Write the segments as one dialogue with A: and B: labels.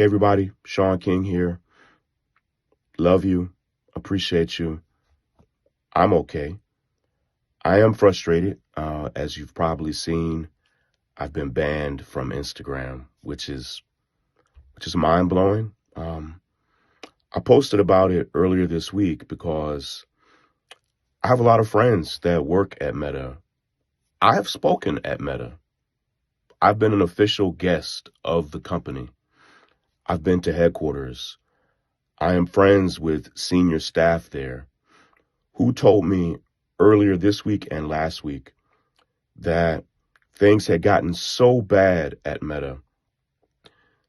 A: Hey everybody, Shaun King here. Love you, appreciate you. I'm okay. I am frustrated. As you've probably seen, I've been banned from Instagram, which is mind blowing. I posted about it earlier this week because I have a lot of friends that work at Meta. I have spoken at Meta. I've been an official guest of the company. I've been to headquarters. I am friends with senior staff there who told me earlier this week and last week that things had gotten so bad at Meta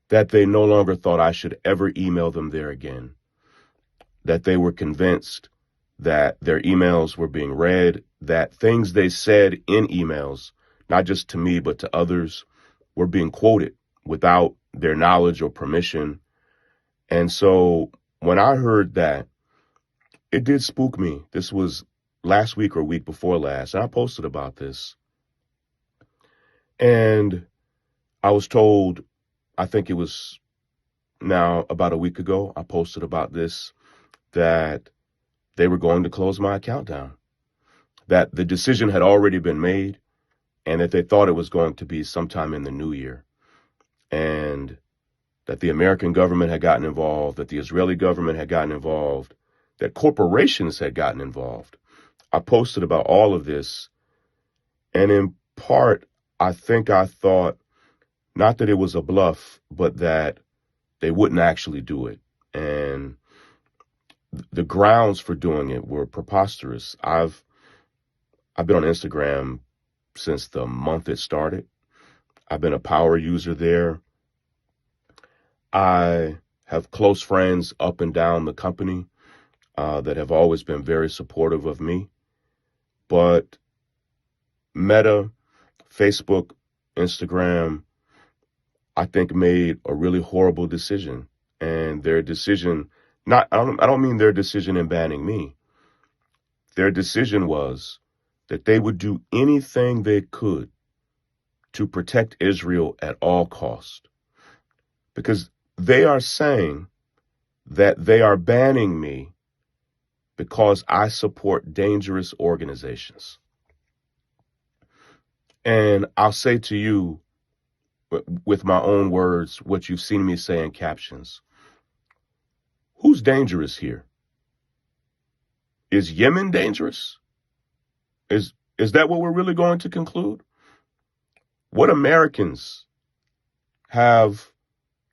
A: that they no longer thought I should ever email them there again, that they were convinced that their emails were being read, that things they said in emails, not just to me, but to others, were being quoted without their knowledge or permission. And so when I heard that, it did spook me. This was last week or week before last, and I posted about this. And I was told, I think it was now about a week ago, I posted about this, that they were going to close my account down, that the decision had already been made, and that they thought it was going to be sometime in the new year, and that the American government had gotten involved, that the Israeli government had gotten involved, that corporations had gotten involved. I posted about all of this, and in part, I think I thought not that it was a bluff, but that they wouldn't actually do it. And the grounds for doing it were preposterous. I've been on Instagram since the month it started. I've been a power user there. I have close friends up and down the company that have always been very supportive of me. But Meta, Facebook, Instagram, I think made a really horrible decision. And their decision, I don't mean their decision in banning me. Their decision was that they would do anything they could to protect Israel at all cost. Because they are saying that they are banning me because I support dangerous organizations. And I'll say to you, with my own words, what you've seen me say in captions. Who's dangerous here? Is Yemen dangerous? Is that what we're really going to conclude? What Americans have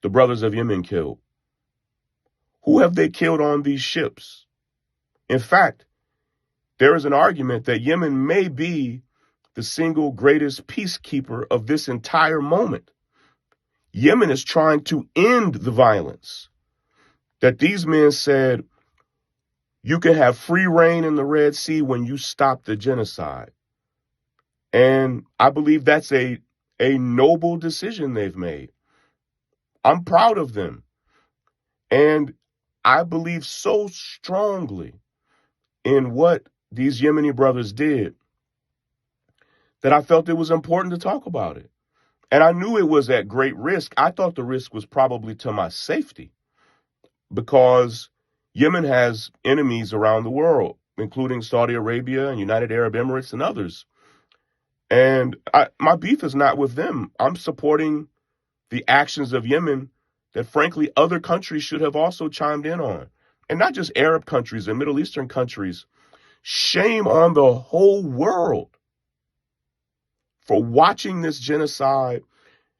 A: the brothers of Yemen killed? Who have they killed on these ships? In fact, there is an argument that Yemen may be the single greatest peacekeeper of this entire moment. Yemen is trying to end the violence. That these men said, you can have free reign in the Red Sea when you stop the genocide. And I believe that's a noble decision they've made. I'm proud of them. And I believe so strongly in what these Yemeni brothers did that I felt it was important to talk about it. And I knew it was at great risk. I thought the risk was probably to my safety because Yemen has enemies around the world, including Saudi Arabia and United Arab Emirates and others. And my beef is not with them. I'm supporting the actions of Yemen that, frankly, other countries should have also chimed in on. And not just Arab countries and Middle Eastern countries. Shame on the whole world for watching this genocide.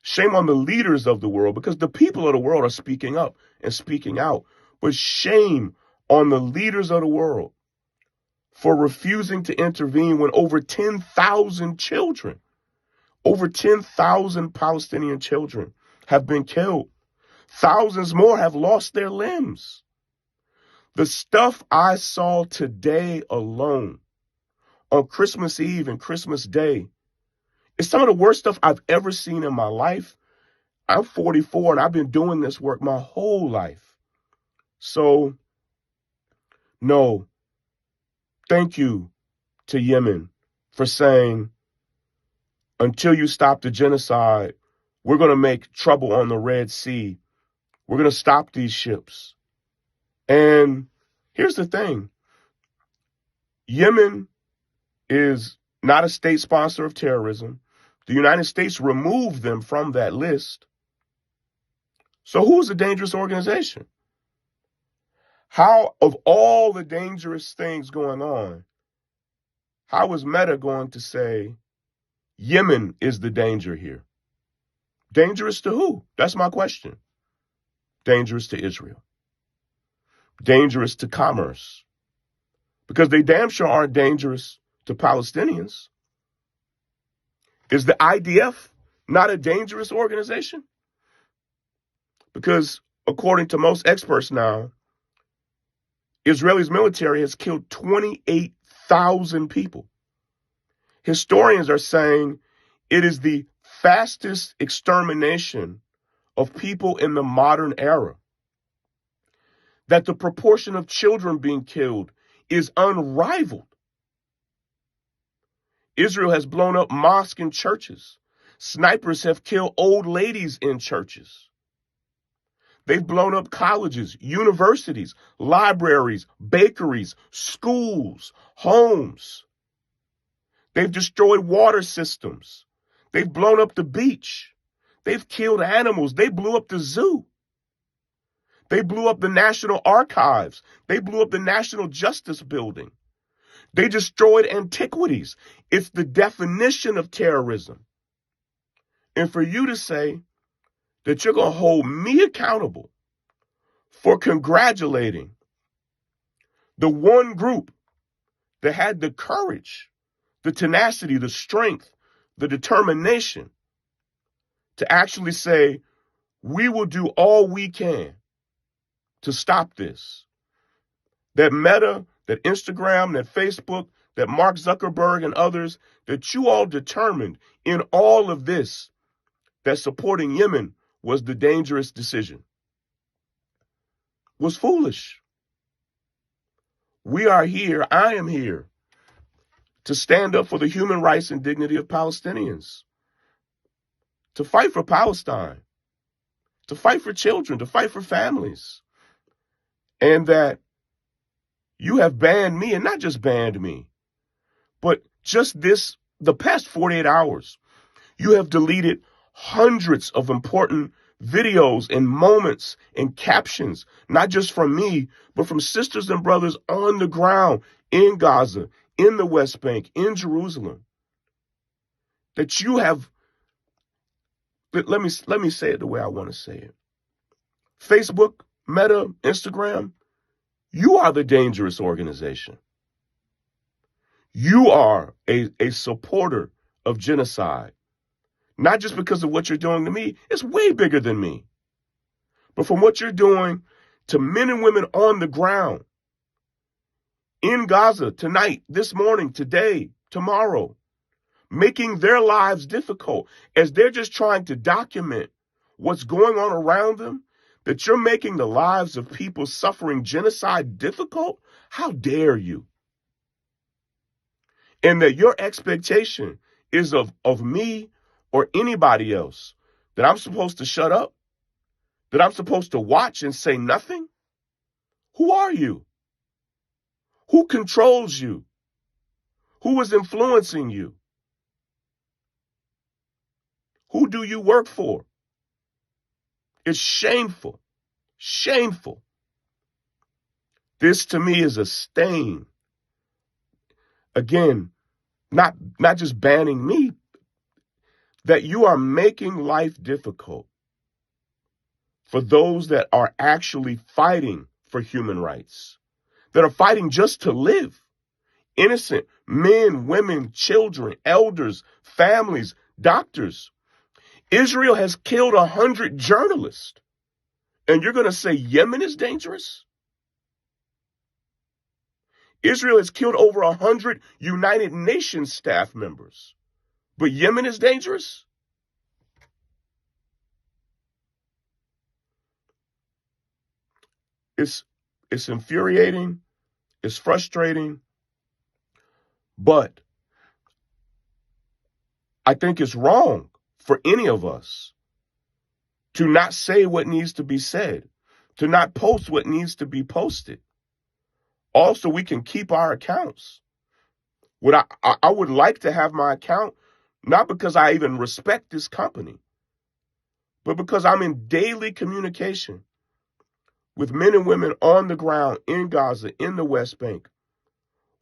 A: Shame on the leaders of the world, because the people of the world are speaking up and speaking out. But shame on the leaders of the world for refusing to intervene when over 10,000 children, over 10,000 Palestinian children have been killed. Thousands more have lost their limbs. The stuff I saw today alone on Christmas Eve and Christmas Day is some of the worst stuff I've ever seen in my life. I'm 44 and I've been doing this work my whole life. So, no, thank you to Yemen for saying, until you stop the genocide, we're going to make trouble on the Red Sea We're going to stop these ships. And here's the thing. Yemen is not a state sponsor of terrorism. The United States removed them from that list. So who's a dangerous organization? How, of all the dangerous things going on, how is Meta going to say Yemen is the danger here? Dangerous to who? That's my question. Dangerous to Israel. Dangerous to commerce. Because they damn sure aren't dangerous to Palestinians. Is the IDF not a dangerous organization? Because according to most experts now, Israel's military has killed 28,000 people. Historians are saying it is the fastest extermination of people in the modern era. That the proportion of children being killed is unrivaled. Israel has blown up mosques and churches. Snipers have killed old ladies in churches. They've blown up colleges, universities, libraries, bakeries, schools, homes. They've destroyed water systems. They've blown up the beach. They've killed animals. They blew up the zoo. They blew up the National Archives. They blew up the National Justice Building. They destroyed antiquities. It's the definition of terrorism. And for you to say that you're going to hold me accountable for congratulating the one group that had the courage, the tenacity, the strength, the determination to actually say, we will do all we can to stop this. That Meta, that Instagram, that Facebook, that Mark Zuckerberg and others, that you all determined in all of this that supporting Yemen was the dangerous decision, was foolish. We are here, I am here, to stand up for the human rights and dignity of Palestinians, to fight for Palestine, to fight for children, to fight for families. And that you have banned me, and not just banned me, but just the past 48 hours, you have deleted hundreds of important videos and moments and captions, not just from me, but from sisters and brothers on the ground in Gaza, in the West Bank, in Jerusalem. That you have, let me say it the way I want to say it. Facebook, Meta, Instagram, you are the dangerous organization. You are a supporter of genocide. Not just because of what you're doing to me, it's way bigger than me. But from what you're doing to men and women on the ground, in Gaza, tonight, this morning, today, tomorrow, making their lives difficult as they're just trying to document what's going on around them, that you're making the lives of people suffering genocide difficult? How dare you? And that your expectation is of me or anybody else, that I'm supposed to shut up, that I'm supposed to watch and say nothing? Who are you? Who controls you? Who is influencing you? Who do you work for? It's shameful. Shameful. This to me is a stain. Again, not just banning me, that you are making life difficult for those that are actually fighting for human rights, that are fighting just to live. Innocent men, women, children, elders, families, doctors. Israel has killed 100 journalists. And you're going to say Yemen is dangerous? Israel has killed over 100 United Nations staff members. But Yemen is dangerous? It's infuriating. It's frustrating. But I think it's wrong for any of us to not say what needs to be said, to not post what needs to be posted. Also, we can keep our accounts. What I would like to have my account, not because I even respect this company, but because I'm in daily communication with men and women on the ground in Gaza, in the West Bank,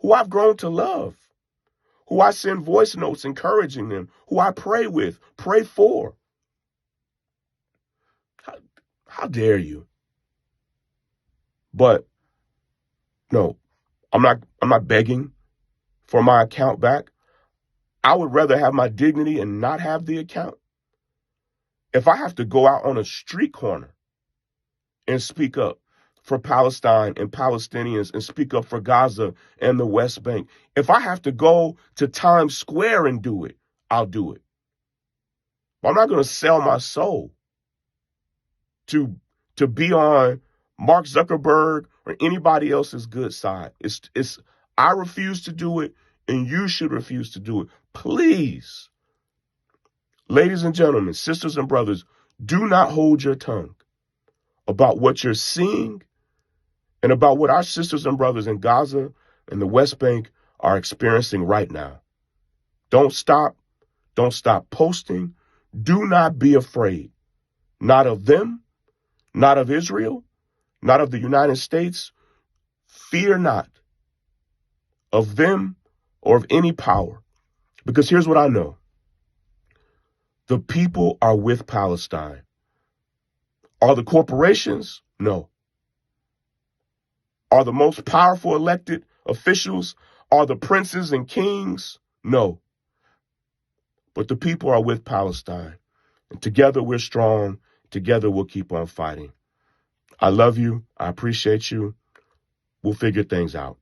A: who I've grown to love, who I send voice notes encouraging them, who I pray with, pray for. How dare you? But no, I'm not begging for my account back. I would rather have my dignity and not have the account. If I have to go out on a street corner and speak up for Palestine and Palestinians and speak up for Gaza and the West Bank, if I have to go to Times Square and do it, I'll do it. But I'm not going to sell my soul to be on Mark Zuckerberg or anybody else's good side. I refuse to do it, and you should refuse to do it. Please, ladies and gentlemen, sisters and brothers, do not hold your tongue about what you're seeing and about what our sisters and brothers in Gaza and the West Bank are experiencing right now. Don't stop. Don't stop posting. Do not be afraid. Not of them, not of Israel, not of the United States. Fear not of them or of any power. Because here's what I know. The people are with Palestine. Are the corporations? No. Are the most powerful elected officials? Are the princes and kings? No. But the people are with Palestine. And together we're strong. Together we'll keep on fighting. I love you. I appreciate you. We'll figure things out.